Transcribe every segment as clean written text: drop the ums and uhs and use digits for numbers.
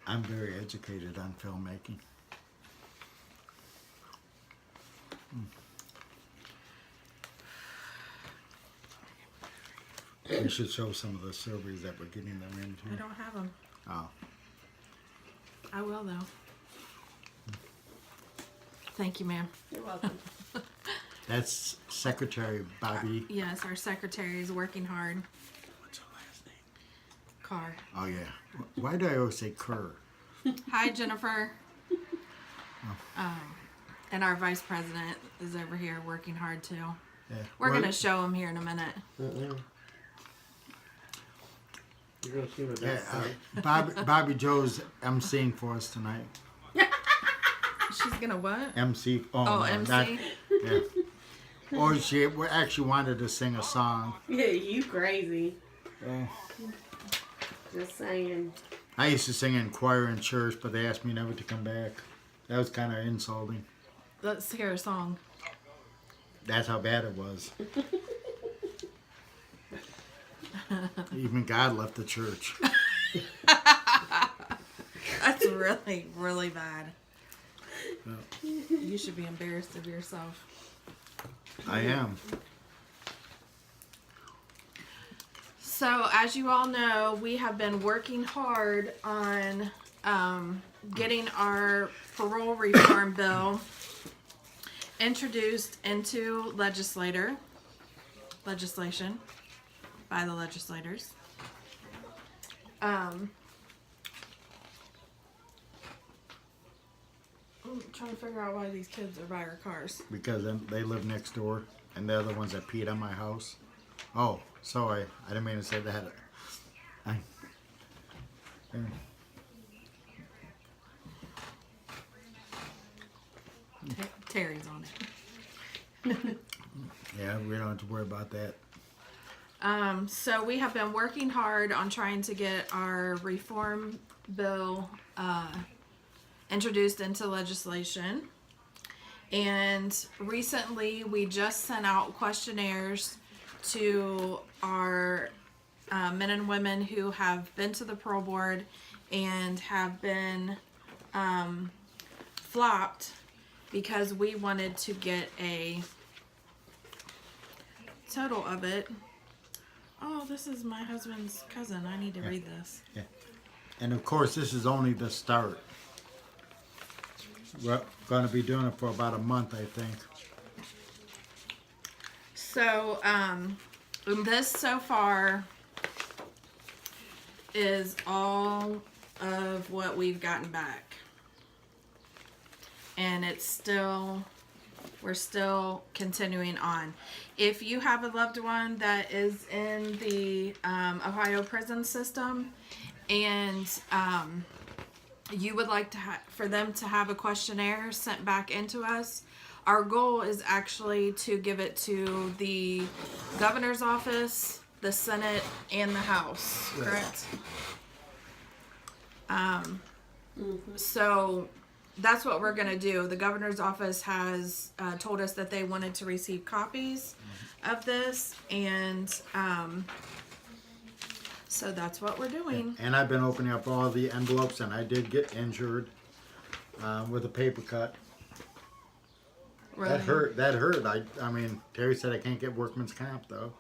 I'm very educated on filmmaking. We should show some of the surveys that we're getting them I into. don't have them. Oh, I will, though. Thank you, ma'am. You're welcome. that's Secretary Bobby. Yes, our secretary is working hard. What's her last name? Carr. Oh yeah. Why do I always say Kerr? Hi, Jennifer. And our vice president is over here working hard, too. Yeah. We're Well, going to show him here in a minute. You're gonna see what Yeah, that's Bobby Joe's emceeing for us tonight. She's going to what? MC. Oh, no, MC? not- yeah. Or she actually wanted to sing a song. Yeah, you crazy. Oh. Just saying. I used to sing in choir in church, but they asked me never to come back. That was kind of insulting. Let's hear a song. That's how bad it was. Even God left the church. That's really, really bad. You should be embarrassed of yourself. I am. So, as you all know, we have been working hard on getting our parole reform bill introduced into legislation by the legislators. I'm trying to figure out why these kids are by our cars. Because they live next door, and they're the ones that peed on my house. Oh, sorry. I didn't mean to say that. Terry's on it. Yeah, we don't have to worry about that. So we have been working hard on trying to get our reform bill introduced into legislation. And recently we just sent out questionnaires to our men and women who have been to the parole board and have been flopped because we wanted to get a total of it. Oh, this is my husband's cousin. I need to read this. Yeah. And of course, this is only the start. We're going to be doing it for about a month, I think. So, this so far is all of what we've gotten back. And we're still continuing on. If you have a loved one that is in the Ohio prison system and you would like to for them to have a questionnaire sent back into us, our goal is actually to give it to the governor's office, the Senate, and the House, correct? So that's what we're going to do. The governor's office has told us that they wanted to receive copies of this, and so that's what we're doing. And I've been opening up all the envelopes, and I did get injured with a paper cut. Really. That hurt. I mean, Terry said I can't get workman's comp, though.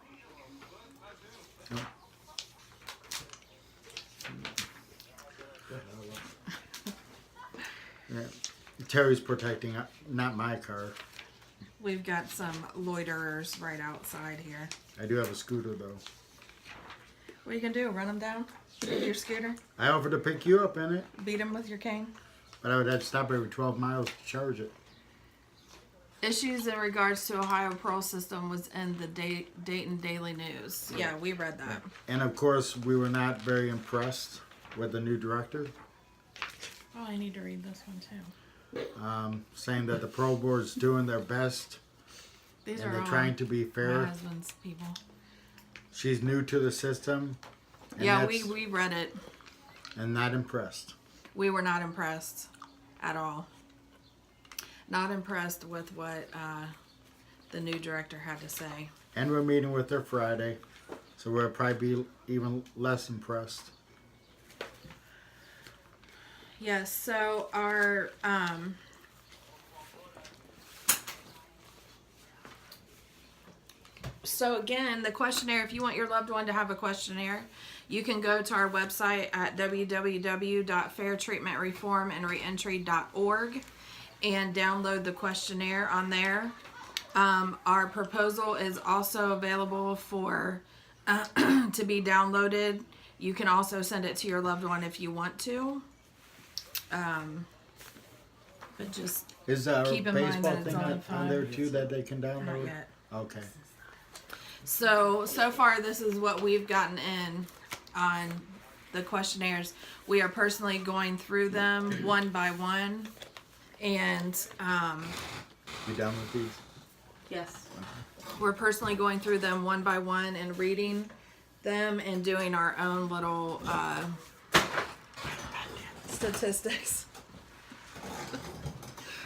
So. Yeah. Terry's protecting, not my car. We've got some loiterers right outside here. I do have a scooter, though. What are you gonna do? Run them down with your scooter? I offered to pick you up in it, Beat them with your cane? but I would have to stop every 12 miles to charge it. Issues in regards to Ohio parole system was in the Dayton Daily News. Yeah, we read that. And of course, we were not very impressed with the new director, Oh, I need to read this one too. saying that the parole board's doing their best These and are they're all trying to be my fair. husband's people. She's new to the system. And Yeah, that's- we read it. and not impressed. We were not impressed at all. Not impressed with what the new director had to say. And we're meeting with her Friday, so we'll probably be even less impressed. Yes, so our so again, the questionnaire, if you want your loved one to have a questionnaire, you can go to our website at www.fairtreatmentreformandreentry.org and download the questionnaire on there. Our proposal is also available for to be downloaded. You can also send it to your loved one if you want to. But just Is our keep in mind baseball that it's thing only on 5. there too that they can not download? yet. Okay. So far this is what we've gotten in on the questionnaires. We are personally going through them one by one, and You done with these? Yes. we're personally going through them one by one and reading them and doing our own little statistics.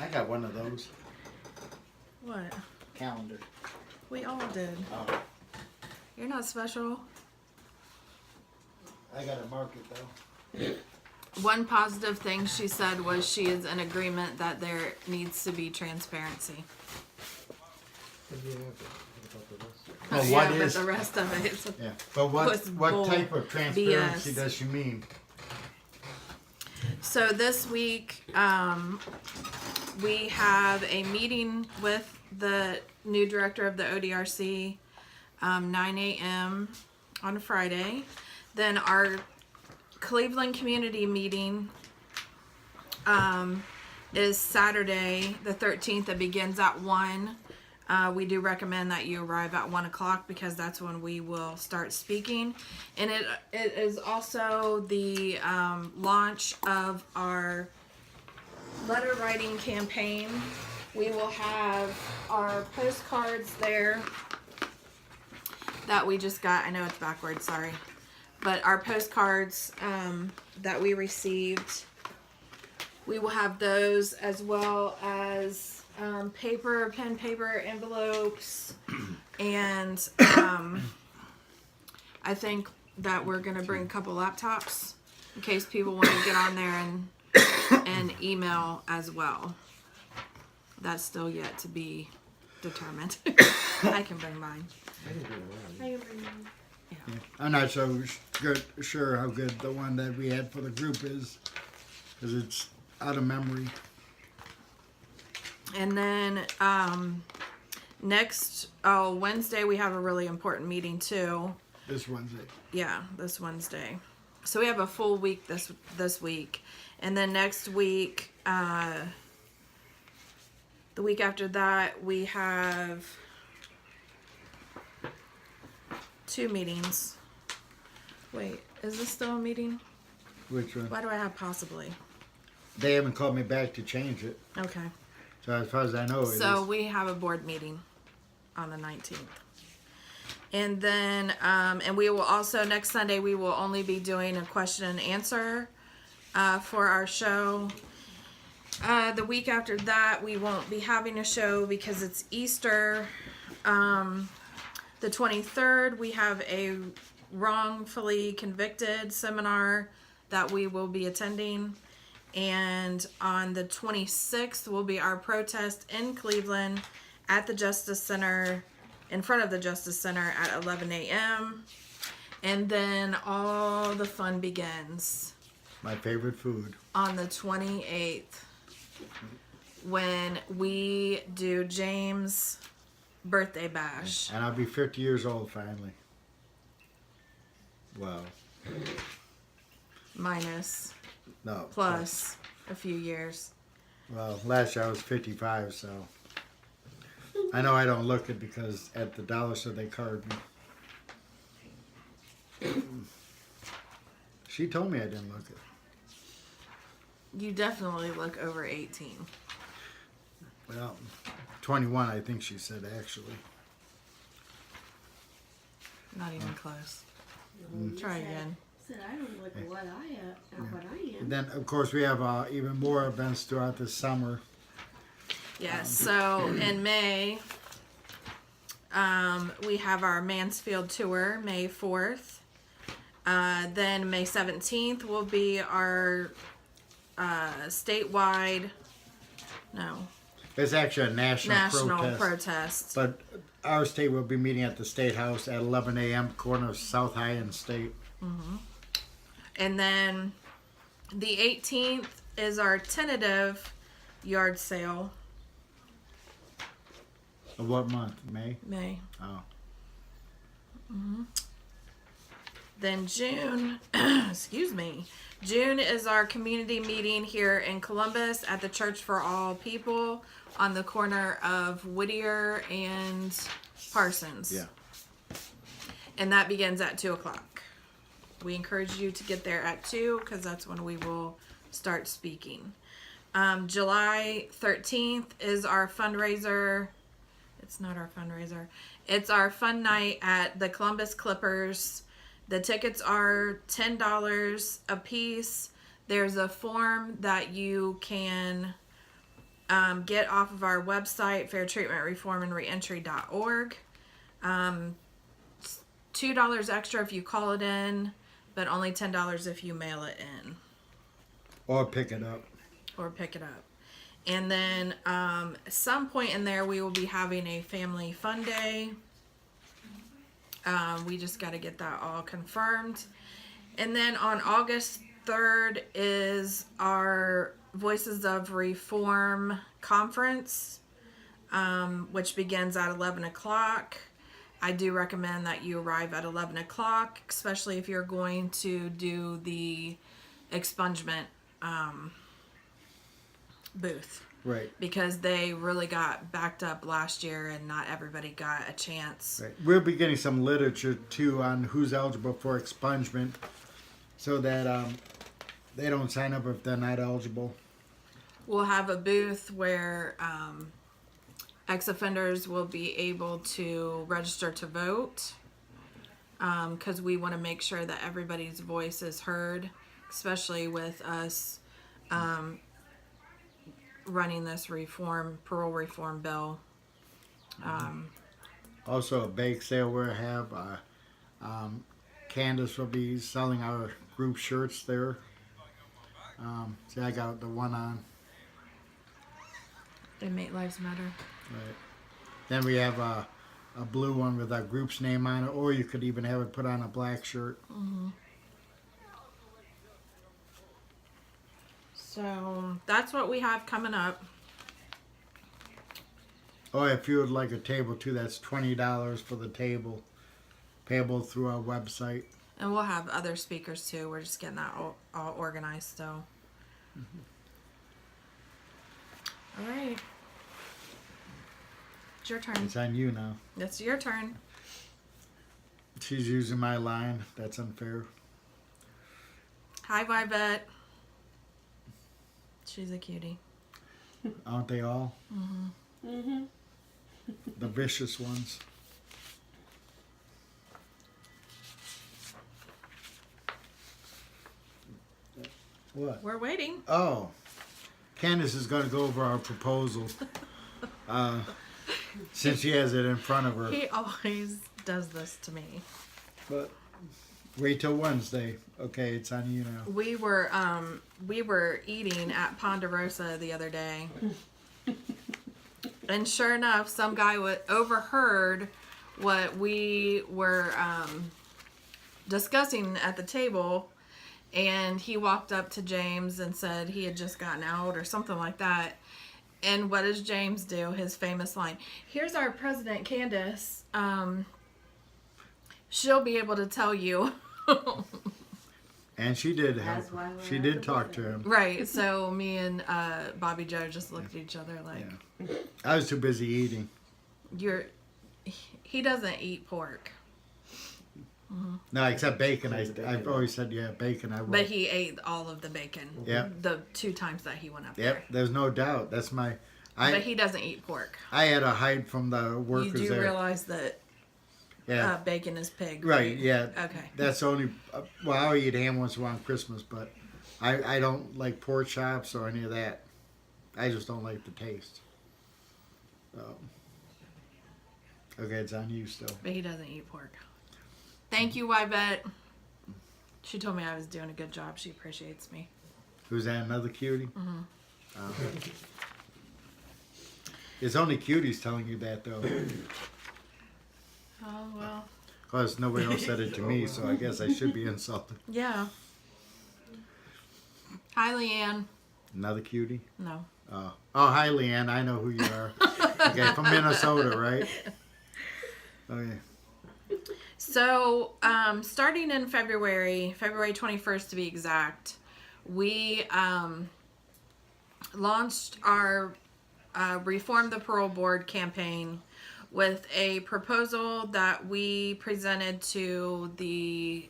I got one of those. What? Calendar. We all did. Oh, You're not special. I got to mark it though. One positive thing she said was she is in agreement that there needs to be transparency. Well, Yeah, what but is? the rest of it is Yeah, but was what bull type of transparency BS. does she mean? So this week, we have a meeting with the new director of the ODRC, 9 a.m. on a Friday. Then our Cleveland community meeting is Saturday the 13th. It begins at 1. We do recommend that you arrive at 1 o'clock because that's when we will start speaking. And it is also the launch of our letter writing campaign. We will have our postcards there that we just got. I know it's backwards, sorry. But our postcards that we received, we will have those as well as pen paper, envelopes, and I think that we're gonna bring a couple laptops in case people want to get on there and email as well. That's still yet to be determined. I can bring mine. I'm not so sure how good the one that we had for the group is, because it's out of memory. And then Wednesday we have a really important meeting too. This Wednesday. Yeah, this Wednesday. So we have a full week this week, and then next week, the week after that, we have 2 meetings. Wait, is this still a meeting? Which one? Why do I have possibly? They haven't called me back to change it. Okay. So as far as I know, it So is. we have a board meeting on the 19th. And then, and we will also, next Sunday, we will only be doing a question and answer for our show. The week after that, we won't be having a show because it's Easter. The 23rd, we have a wrongfully convicted seminar that we will be attending. And on the 26th will be our protest in Cleveland at the Justice Center, in front of the Justice Center at 11 a.m. And then all the fun begins My favorite food. on the 28th when we do James' birthday bash. And I'll be 50 years old finally. Wow. Minus, No. plus a few years. Well, last year I was 55, so. I know I don't look it because at the dollar store they carded me. She told me I didn't look it. You definitely look over 18. Well, 21 I think she said actually. Not even close. You Try said- again. Said I don't look what I am. And then of course we have even more events throughout the summer. Yeah, so in May, we have our Mansfield tour, May 4th. Then May 17th will be our statewide. No, It's actually a national protest. But our state will be meeting at the State House at 11 a.m. corner of South High and State. And then the 18th is our tentative yard sale. Of what month? May? May. Oh. Then June, excuse me, June is our community meeting here in Columbus at the Church for All People on the corner of Whittier and Parsons. Yeah. And that begins at 2:00. We encourage you to get there at 2 because that's when we will start speaking. July 13th is our fundraiser. It's not our fundraiser. It's our fun night at the Columbus Clippers. The tickets are $10 a piece. There's a form that you can get off of our website, fairtreatmentreformandreentry.org. $2 extra if you call it in, but only $10 if you mail it in Or pick it up. or pick it up. And then at some point in there, we will be having a family fun day. We just got to get that all confirmed. And then on August 3rd is our Voices of Reform conference, which begins at 11 o'clock. I do recommend that you arrive at 11 o'clock, especially if you're going to do the expungement booth. Right. Because they really got backed up last year and not everybody got a chance. Right. We'll be getting some literature too on who's eligible for expungement so that they don't sign up if they're not eligible. We'll have a booth where ex-offenders will be able to register to vote because we want to make sure that everybody's voice is heard, especially with us running this parole reform bill. Also a bake sale we'll have. Candace will be selling our group shirts there. See, I got the one on. Inmate Lives Matter. Right. Then we have a blue one with our group's name on it, or you could even have it put on a black shirt. So that's what we have coming up. Oh, if you would like a table too, that's $20 for the table, payable through our website. And we'll have other speakers too. We're just getting that all organized, so. All right. It's your turn. It's on you now. It's your turn. She's using my line. That's unfair. Hi, Vibette. She's a cutie. Aren't they all? Mm-hmm. The vicious ones. What? We're waiting. Oh, Candace is going to go over our proposal. Since she has it in front of her. He always does this to me. But wait till Wednesday. Okay, it's on you now. We were eating at Ponderosa the other day. And sure enough, some guy overheard what we were discussing at the table, and he walked up to James and said he had just gotten out or something like that. And what does James do? His famous line, "Here's our president, Candace. She'll be able to tell you." And she did That's why we're she at did the talk buffet. to him. Right. So me and Bobby Joe just looked at each other like, Yeah. I was too busy eating. he doesn't eat pork. No, except bacon. I've always said, yeah, bacon. I will. But he ate all of the bacon. Yep. The 2 times that he went up Yep, there. there's no doubt. That's my. But he doesn't eat pork. I had to hide from the workers You do there. realize that Yeah. bacon is pig. Right, yeah. Okay. That's the only. Well, I'll eat ham once around Christmas, but I don't like pork chops or any of that. I just don't like the taste. Okay, it's on you still. But he doesn't eat pork. Thank you, Wybet. She told me I was doing a good job. She appreciates me. Who's that? Another cutie? It's only cuties telling you that, though. Oh, well. Because nobody else said it to me, so I guess I should be insulted. Yeah. Hi, Leanne. Another cutie? No. Oh, hi, Leanne. I know who you are. Okay, from Minnesota, right? Okay. So, starting in February 21st to be exact, we launched our Reform the Parole Board campaign with a proposal that we presented to the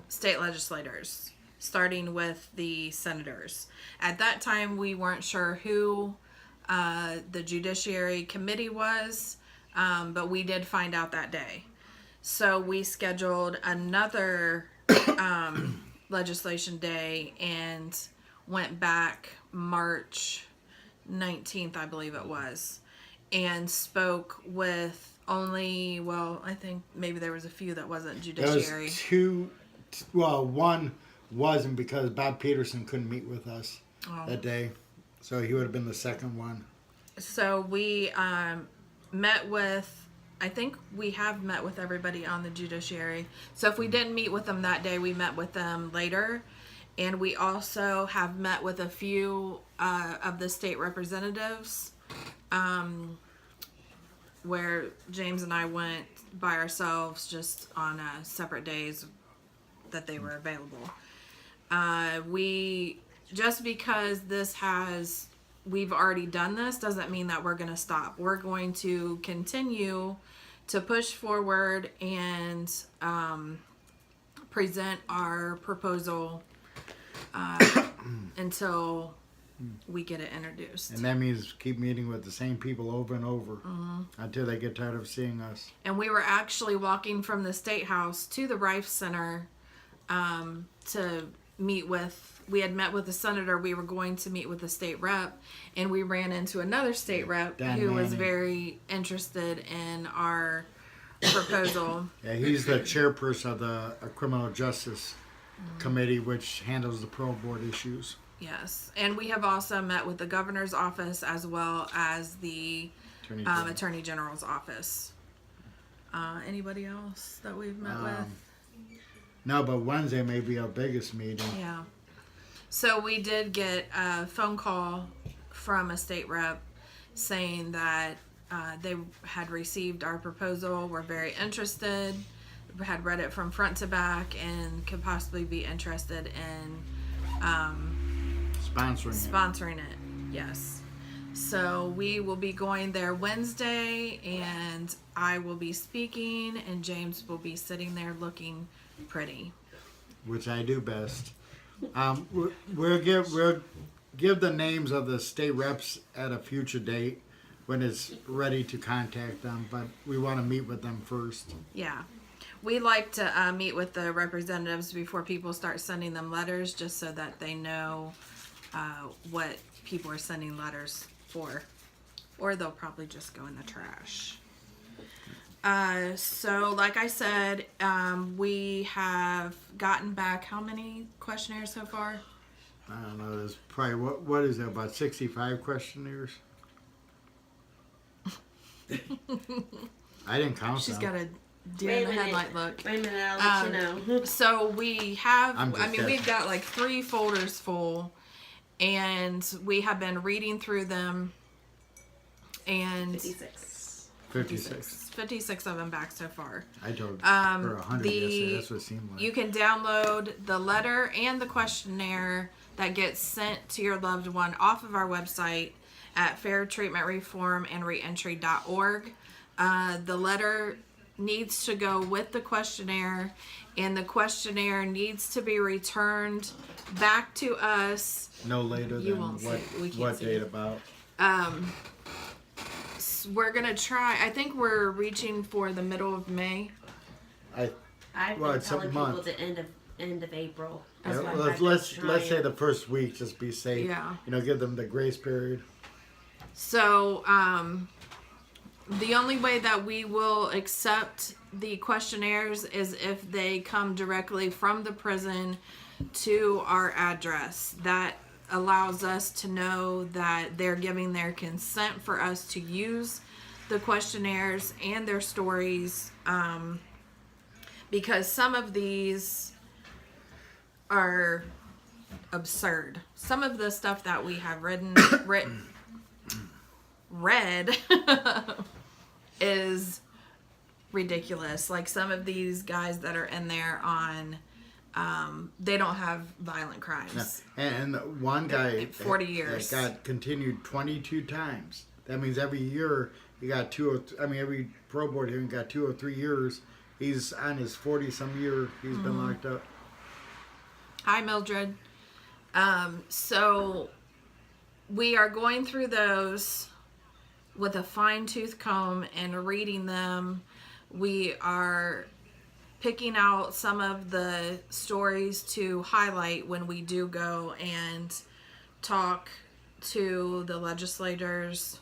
state legislators, starting with the senators. At that time, we weren't sure who the Judiciary Committee was, but we did find out that day. So we scheduled another legislation day and went back March 19th, I believe it was, and spoke with only, well, I think maybe there was a few that wasn't There Judiciary. was two, well, one wasn't because Bob Peterson couldn't meet with us that day. So he would have been the second one. So we met with, I think we have met with everybody on the Judiciary. So if we didn't meet with them that day, we met with them later. And we also have met with a few of the state representatives, where James and I went by ourselves just on separate days that they were available. Just because we've already done this doesn't mean that we're going to stop. We're going to continue to push forward and present our proposal until we get it introduced. And that means keep meeting with the same people over and over until they get tired of seeing us. And we were actually walking from the State House to the Rife Center to meet with, we had met with the senator, we were going to meet with the state rep, and we ran into another state rep who was very interested in our proposal. Yeah, he's the chairperson of the Criminal Justice Committee, which handles the parole board issues. Yes, and we have also met with the governor's office as well as the Attorney General's office. Anybody else that we've met with? No, but Wednesday may be our biggest meeting. Yeah. So we did get a phone call from a state rep saying that they had received our proposal, were very interested, had read it from front to back, and could possibly be interested in sponsoring it. Yes. So we will be going there Wednesday, and I will be speaking, and James will be sitting there looking pretty. Which I do best. We'll give the names of the state reps at a future date when it's ready to contact them, but we want to meet with them first. Yeah. We like to meet with the representatives before people start sending them letters, just so that they know what people are sending letters for. Or they'll probably just go in the trash. So like I said, we have gotten back how many questionnaires so far? I don't know, there's probably, what is it, about 65 questionnaires? I didn't count She's them. got a deer in the headlight look. Wait a minute, I'll let you know. So we have, I'm just guessing. we've got like 3 folders full, and we have been reading through them, and 56 of them back so far. I told her 100 yesterday. That's what it seemed like. You can download the letter and the questionnaire that gets sent to your loved one off of our website at fairtreatmentreformandreentry.org. The letter needs to go with the questionnaire, and the questionnaire needs to be returned back to us. No later You than won't see it. We can't what see date it. about? We're gonna try. I think we're reaching for the middle of May. I've Well, been it's a telling people month. the end of April. Yeah, That's what let's I've been let's trying. say the first week, just be safe. Yeah. You know, give them the grace period. So, the only way that we will accept the questionnaires is if they come directly from the prison to our address. That allows us to know that they're giving their consent for us to use the questionnaires and their stories, because some of these are absurd. Some of the stuff that we have read is ridiculous. Like some of these guys that are in there on, they don't have violent crimes. And one guy 40 years got continued 22 times. That means every year he got every pro board hearing got 2 or 3 years. He's on his 40-some year. He's been locked up. Hi, Mildred. So we are going through those with a fine-tooth comb and reading them. We are picking out some of the stories to highlight when we do go and talk to the legislators.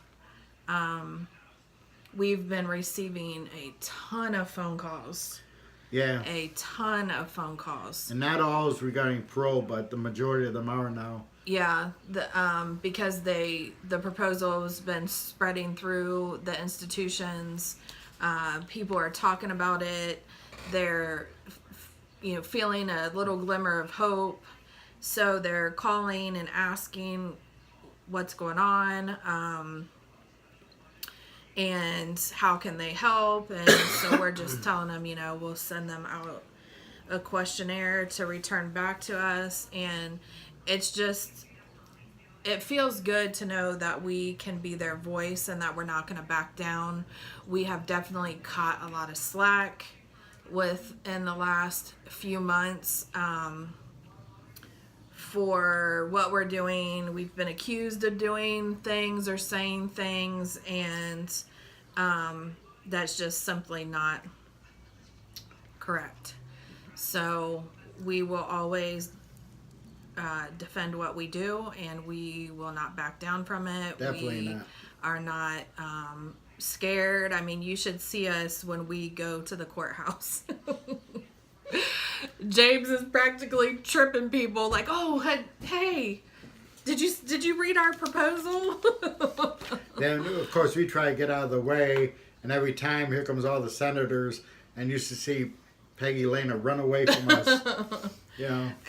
We've been receiving a ton of phone calls. Yeah. A ton of phone calls. And not all is regarding parole, but the majority of them are now. Yeah, because the proposal has been spreading through the institutions. People are talking about it. They're, feeling a little glimmer of hope. So they're calling and asking what's going on, and how can they help. And so we're just telling them, we'll send them out a questionnaire to return back to us. And it's just, it feels good to know that we can be their voice and that we're not going to back down. We have definitely caught a lot of slack within the last few months for what we're doing. We've been accused of doing things or saying things, and that's just simply not correct. So we will always defend what we do, and we will not back down from it. Definitely we not. Are not scared. I mean, you should see us when we go to the courthouse. James is practically tripping people like, "Oh, hey, did you read our proposal?" Then, of course, we try to get out of the way, and every time here comes all the senators, and you should see Peggy Lena run away from us.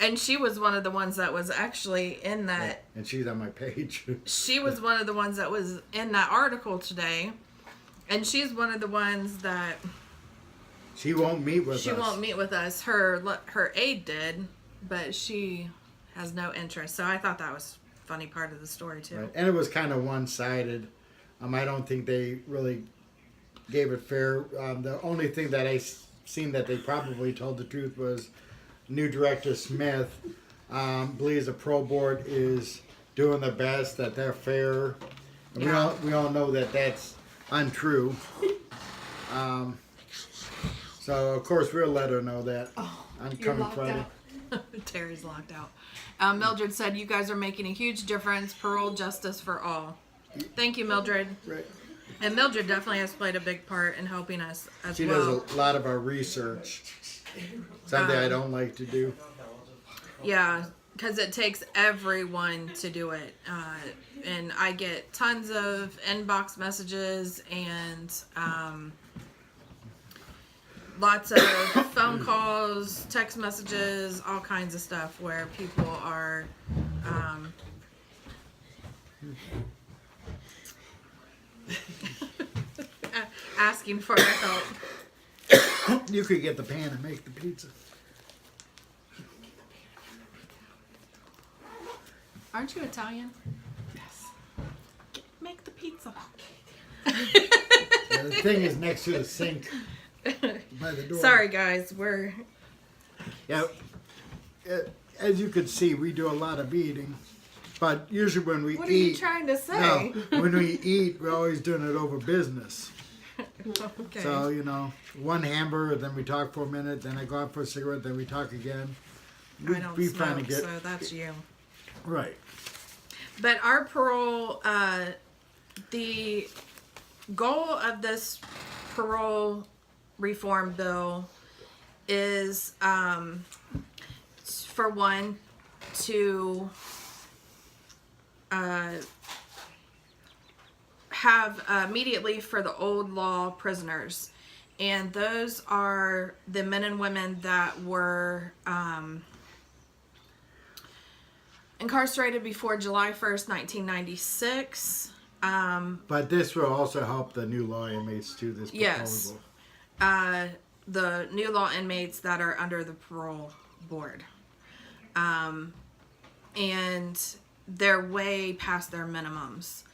And she was one of the ones that was actually in that. And she's on my page. She was one of the ones that was in that article today, and she's one of the ones that She won't meet with us. she won't meet with us. Her aide did, but she has no interest. So I thought that was a funny part of the story too. Right. And it was kind of one-sided. I don't think they really gave it fair. The only thing that I seen that they probably told the truth was new director Smith believes the pro board is doing their best, that they're fair. And we all know that that's untrue. So of course we'll let her know that on coming Friday. Terry's locked out. Mildred said, "You guys are making a huge difference. Parole justice for all." Thank you, Mildred. Right. And Mildred definitely has played a big part in helping us as She well. does a lot of our research. Something I don't like to do. Yeah, because it takes everyone to do it. And I get tons of inbox messages and lots of phone calls, text messages, all kinds of stuff where people are asking for our help. You could get the pan and make the pizza. Aren't you Italian? Yes. Make the pizza. Yeah, the thing is next to the sink by the door. Sorry, guys. We're Yeah. As you can see, we do a lot of eating. But usually when we What eat... are you trying to say? No, when we eat, we're always doing it over business. Okay. So, one hamburger, then we talk for a minute, then I go out for a cigarette, then we talk again. I don't smoke, so that's you. Right. But our parole, the goal of this parole reform bill is for one, to have immediately for the old law prisoners. And those are the men and women that were incarcerated before July 1st, 1996. But this will also help the new law inmates too, this Yes. proposal. The new law inmates that are under the parole board. And they're way past their minimums.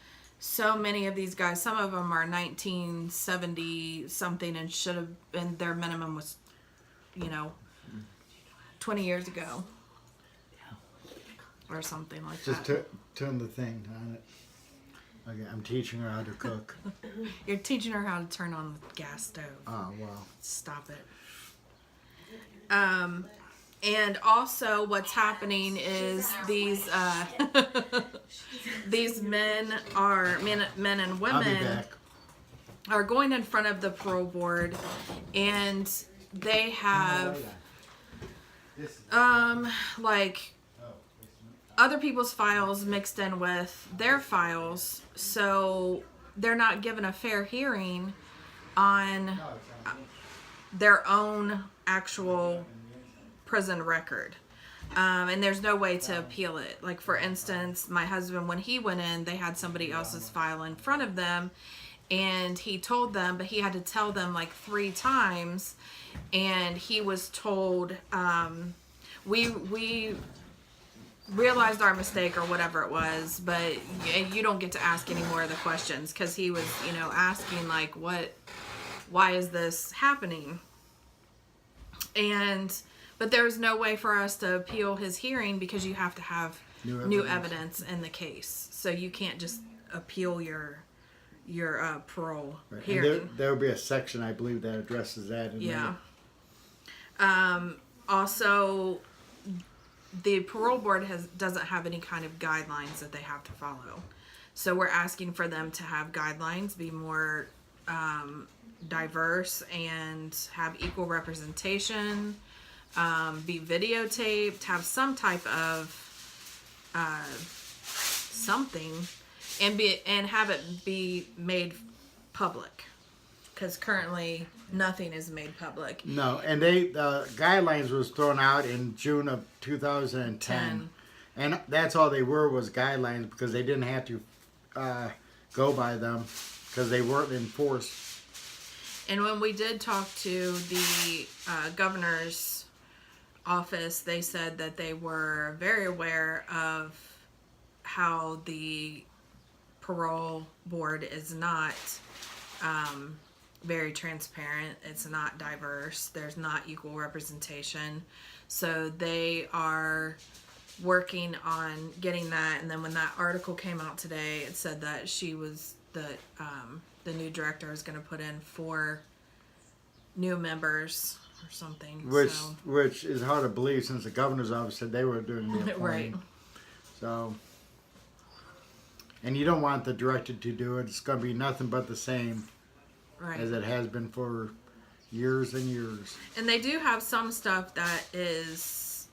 So many of these guys, some of them are 1970 something and should have been, their minimum was, 20 years ago. Or something like Just that. turn the thing on it. Okay, I'm teaching her how to cook. You're teaching her how to turn on the gas stove. Oh, wow. Stop it. And also what's happening is these these men and I'll be women back. are going in front of the parole board, and they have like other people's files mixed in with their files, so they're not given a fair hearing on their own actual prison record. And there's no way to appeal it. Like, for instance, my husband, when he went in, they had somebody else's file in front of them, and he told them, but he had to tell them like 3 times, and he was told, we realized our mistake or whatever it was, but you don't get to ask any more of the questions, because he was, asking like, why is this happening? But there was no way for us to appeal his hearing, because you have to have new evidence in the case. So you can't just appeal your parole Right. hearing. And there will be a section, I believe, that addresses that. Yeah. Also, the parole board doesn't have any kind of guidelines that they have to follow. So we're asking for them to have guidelines, be more diverse, and have equal representation, be videotaped, have some type of something, and have it be made public. Because currently nothing is made public. No, and the guidelines was thrown out in June of 2010. And that's all they were, was guidelines, because they didn't have to go by them, because they weren't enforced. And when we did talk to the governor's office, they said that they were very aware of how the parole board is not very transparent. It's not diverse. There's not equal representation. So they are working on getting that. And then when that article came out today, it said that the new director is going to put in 4 new members or something. Which is hard to believe, since the governor's office said they were doing the appointing. Right. So, and you don't want the director to do it. It's going to be nothing but the same. Right. As it has been for years and years. And they do have some stuff that is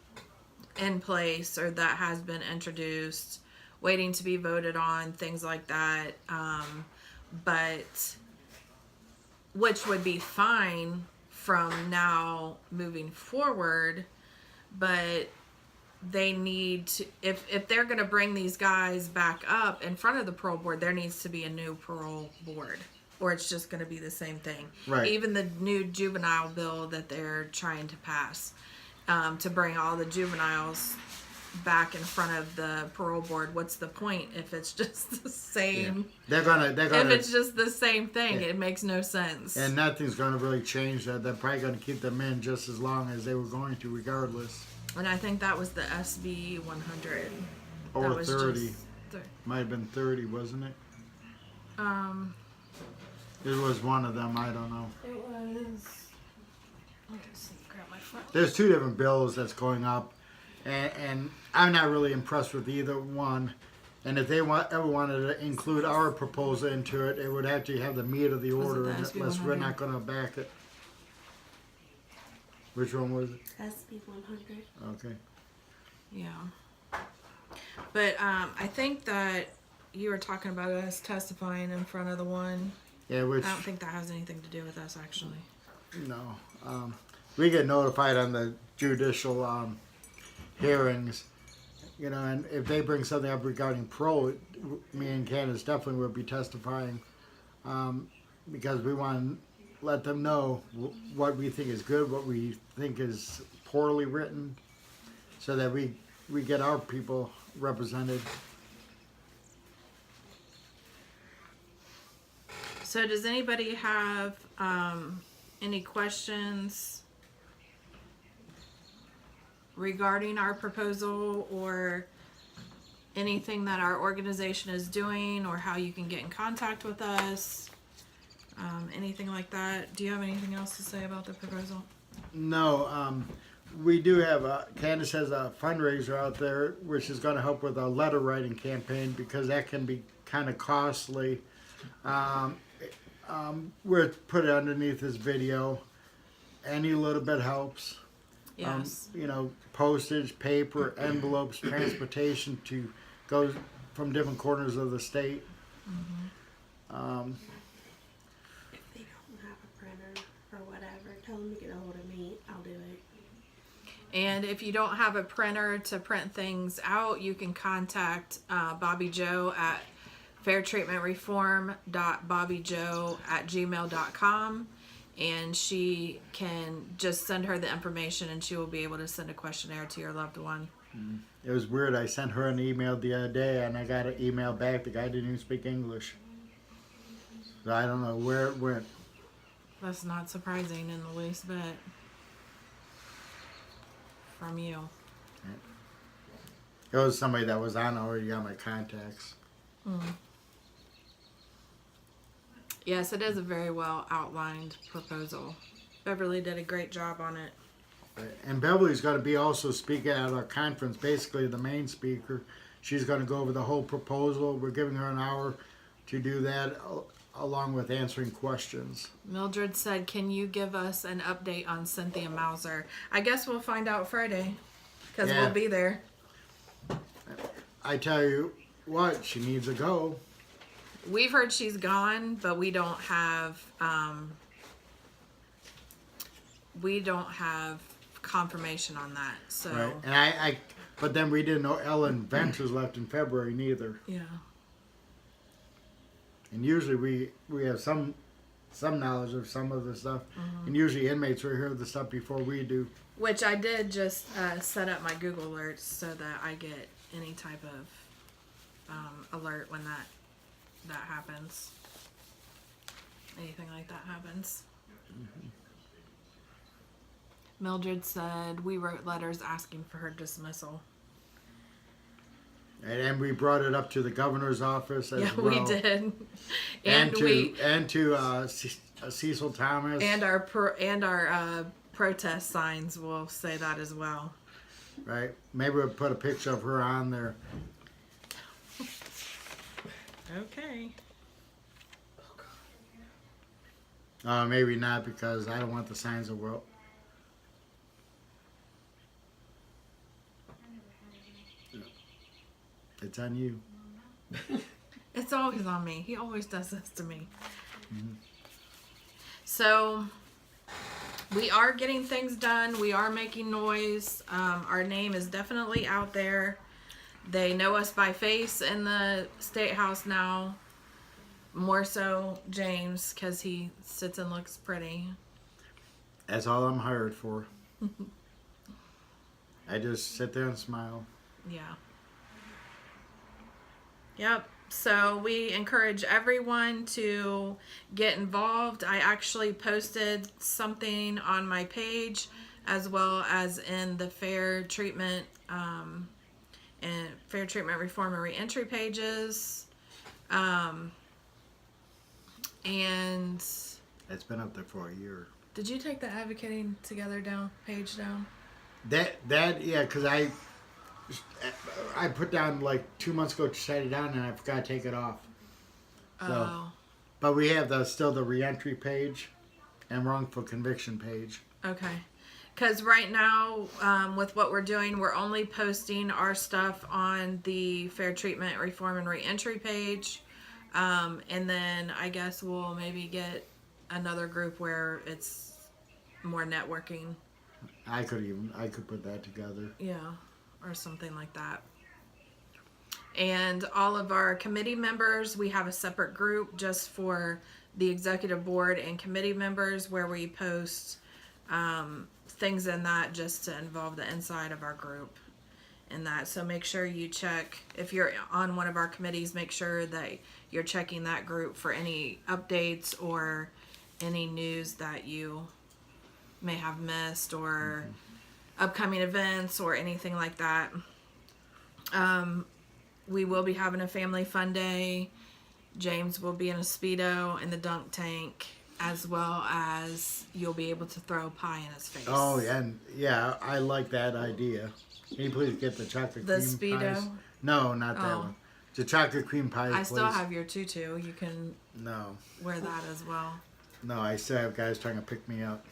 in place, or that has been introduced, waiting to be voted on, things like that. But which would be fine from now moving forward, but they need to, if they're going to bring these guys back up in front of the parole board, there needs to be a new parole board, or it's just going to be the same thing. Right. Even the new juvenile bill that they're trying to pass, to bring all the juveniles back in front of the parole board. What's the point if it's just the same? Yeah. They're gonna. If it's just the same thing, Yeah. it makes no sense. And nothing's gonna really change that. They're probably gonna keep them in just as long as they were going to, regardless. And I think that was the SB 100. Or That was 30. just Might have been 30, wasn't it? It It was one of them. I don't know. was. Let's grab my phone. There's 2 different bills that's going up, and I'm not really impressed with either one. And if they ever wanted to include our proposal into it, it would have to have the meat of the Was it order, the unless SB we're 100? not going to back it. Which one was it? SB 100. Okay. Yeah. But I think that you were talking about us testifying in front of the one. Yeah, which I don't think that has anything to do with us, actually. no, we get notified on the judicial hearings, you know, and if they bring something up regarding parole, me and Candace definitely will be testifying, because we want to let them know what we think is good, what we think is poorly written, so that we get our people represented. So does anybody have any questions regarding our proposal or anything that our organization is doing or how you can get in contact with us? Anything like that? Do you have anything else to say about the proposal? No, we do have Candace has a fundraiser out there, which is going to help with a letter writing campaign, because that can be kind of costly. We'll put it underneath this video. Any little bit helps. Yes. You know, postage, paper, envelopes, transportation to go from different corners of the state. If they don't have a printer or whatever, tell them to get a hold of me. I'll do it. And if you don't have a printer to print things out, you can contact Bobby Joe at fairtreatmentreform.bobbyjoe@gmail.com, and she can just send her the information, and she will be able to send a questionnaire to your loved one. It was weird. I sent her an email the other day, and I got an email back. The guy didn't even speak English. So I don't know where it went. That's not surprising in the least bit from you. It was somebody that was already on my contacts. Yes, it is a very well outlined proposal. Beverly did a great job on it. And Beverly's going to be also speaking at our conference, basically the main speaker. She's going to go over the whole proposal. We're giving her an hour to do that, along with answering questions. Mildred said, can you give us an update on Cynthia Mauser? I guess we'll find out Friday, because Yeah. we'll be there. I tell you what, she needs to go. We've heard she's gone, but we don't have confirmation on that. So Right. And but then we didn't know Ellen Ventures left in February neither. yeah. And usually we have some knowledge of some of the stuff. And usually inmates will hear the stuff before we do. Which I did just set up my Google alerts so that I get any type of alert when that happens. Anything like that happens. Mildred said we wrote letters asking for her dismissal. And we brought it up to the governor's office as well. Yeah, we did. And to Cecil Thomas. And our protest signs will say that as well. Right. Maybe we'll put a picture of her on there. Okay. Maybe not, because I don't want the signs of world. It's on you. It's always on me. He always does this to me. So we are getting things done. We are making noise. Our name is definitely out there. They know us by face in the State House now. More so James, because he sits and looks pretty. That's all I'm hired for. I just sit there and smile. Yeah. Yep. So we encourage everyone to get involved. I actually posted something on my page, as well as in the Fair Treatment and Fair Treatment Reform and Reentry pages. And It's been up there for a year. did you take the Advocating Together page down? Yeah, because I put down like 2 months ago to set it down, and I forgot to take it off. So, Oh, but we have still the reentry page and wrongful conviction page. okay. Because right now, with what we're doing, we're only posting our stuff on the Fair Treatment Reform and Reentry page. And then I guess we'll maybe get another group where it's more networking. I could put that together. Yeah, or something like that. And all of our committee members, we have a separate group just for the executive board and committee members where we post things in that just to involve the inside of our group in that. So make sure you check, if you're on one of our committees, make sure that you're checking that group for any updates or any news that you may have missed or upcoming events or anything like that. We will be having a family fun day. James will be in a Speedo in the dunk tank, as well as you'll be able to throw pie in his face. Oh, and yeah, I like that idea. Can you please get the chocolate The cream Speedo? pies? No, not that Oh. one. The chocolate cream pies, I please. still have your tutu. You can No, wear that as well. no, I still have guys trying to pick me up.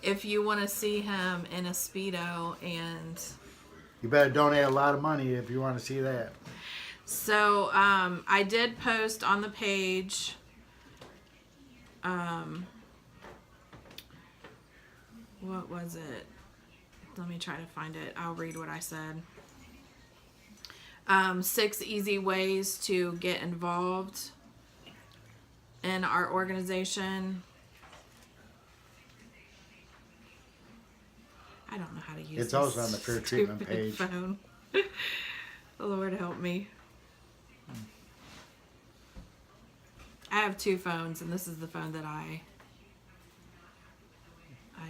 If you want to see him in a Speedo, and You better donate a lot of money if you want to see that. so I did post on the page. What was it? Let me try to find it. I'll read what I said. 6 easy ways to get involved in our organization. I don't know how to use It's this also on the Fair Treatment stupid page. phone. Lord help me. I have 2 phones, and this is the phone that I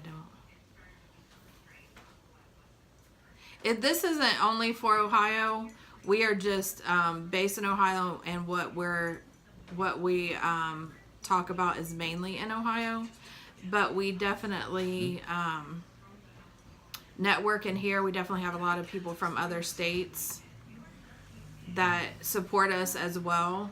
don't. If this isn't only for Ohio, we are just based in Ohio, and what we talk about is mainly in Ohio. But we definitely network in here. We definitely have a lot of people from other states that support us as well,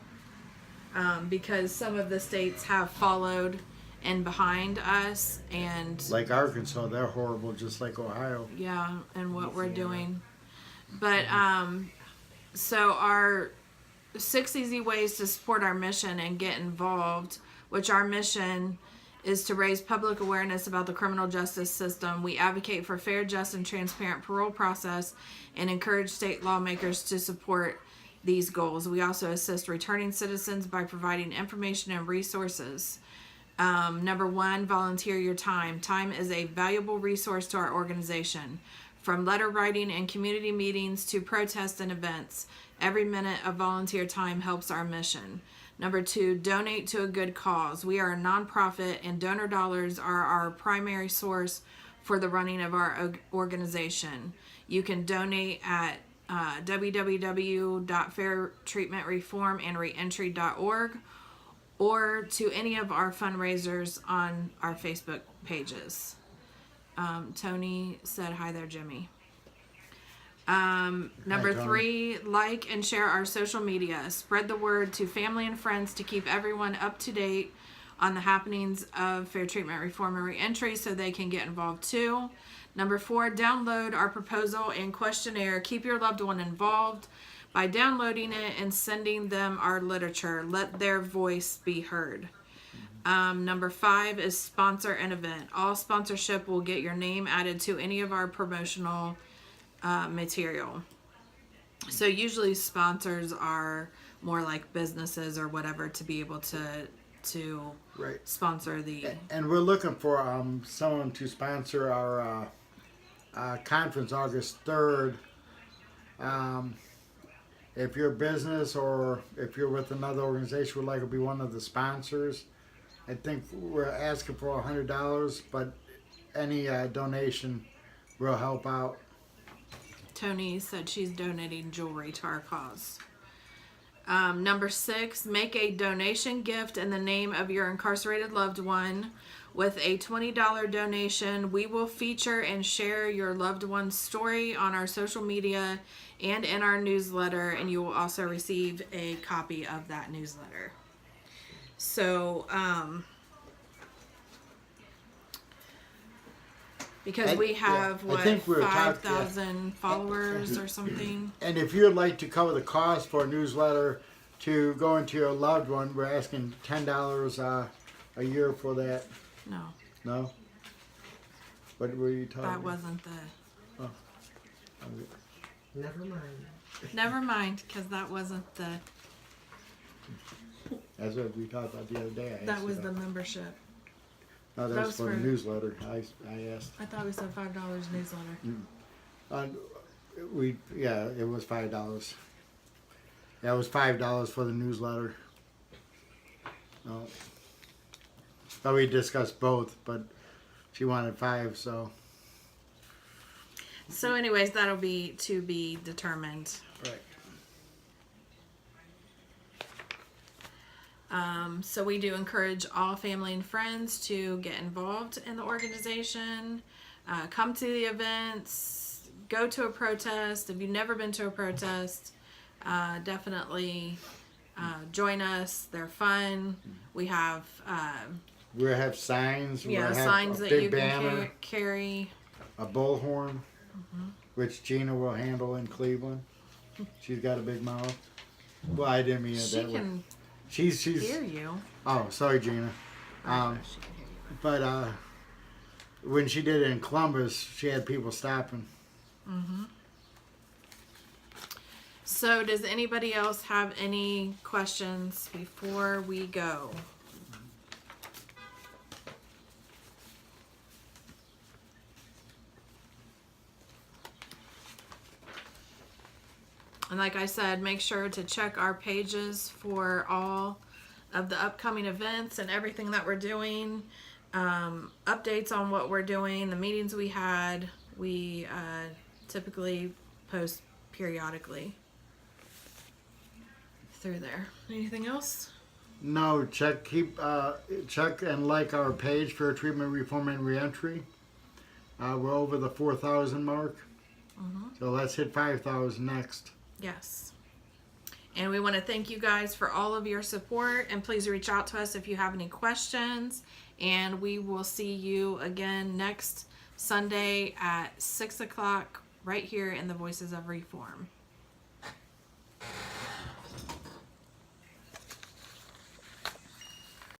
because some of the states have followed in behind us, and Like Arkansas, they're horrible, just like Ohio. yeah, and what we're doing. But so our 6 easy ways to support our mission and get involved, which our mission is to raise public awareness about the criminal justice system. We advocate for fair, just, and transparent parole process and encourage state lawmakers to support these goals. We also assist returning citizens by providing information and resources. Number 1, volunteer your time. Time is a valuable resource to our organization. From letter writing and community meetings to protests and events, every minute of volunteer time helps our mission. Number 2, donate to a good cause. We are a nonprofit, and donor dollars are our primary source for the running of our organization. You can donate at www.fairtreatmentreformandreentry.org or to any of our fundraisers on our Facebook pages. Tony said, "Hi there, Jimmy." Number Tony. 3, like and share our social media. Spread the word to family and friends to keep everyone up to date on the happenings of Fair Treatment Reform and Reentry so they can get involved too. Number 4, download our proposal and questionnaire. Keep your loved one involved by downloading it and sending them our literature. Let their voice be heard. Number 5 is sponsor an event. All sponsorship will get your name added to any of our promotional material. So usually sponsors are more like businesses or whatever to be able to Right. sponsor the. And we're looking for someone to sponsor our conference August 3rd. If you're a business or if you're with another organization would like to be one of the sponsors, I think we're asking for $100, but any donation will help out. Tony said she's donating jewelry to our cause. Number 6, make a donation gift in the name of your incarcerated loved one. With a $20 donation, we will feature and share your loved one's story on our social media and in our newsletter, and you will also receive a copy of that newsletter. So, Because we have, I think we were talking- 5,000 followers or something. And if you would like to cover the cost for a newsletter to go into your loved one, we're asking $10 a year for that. No, No? What were you talking that about? wasn't the. Never mind. Never mind, because that wasn't the. That's what we talked about the other day. I That asked was you the about. membership. No, that that was was for the for- newsletter. I asked. I thought we said $5 newsletter. It was $5. That was $5 for the newsletter. No. But we discussed both, but she wanted 5, so. So, anyways, that'll be to be determined. Right. So we do encourage all family and friends to get involved in the organization, come to the events, go to a protest. If you've never been to a protest, definitely join us. They're fun. We have We'll have signs. We'll have signs a that big you banner, can carry. a bullhorn, which Gina will handle in Cleveland. She's got a big mouth. Well, I didn't mean it She that way. can She's. hear you. Oh, sorry, Gina. She can hear you. But when she did it in Columbus, she had people stopping. So, does anybody else have any questions before we go? And like I said, make sure to check our pages for all of the upcoming events and everything that we're doing. Updates on what we're doing, the meetings we had. We typically post periodically through there. Anything else? No, check and like our page for treatment, reform, and reentry. We're over the 4,000 mark, so let's hit 5,000 next. Yes. And we want to thank you guys for all of your support, and please reach out to us if you have any questions, and we will see you again next Sunday at 6 o'clock right here in the Voices of Reform.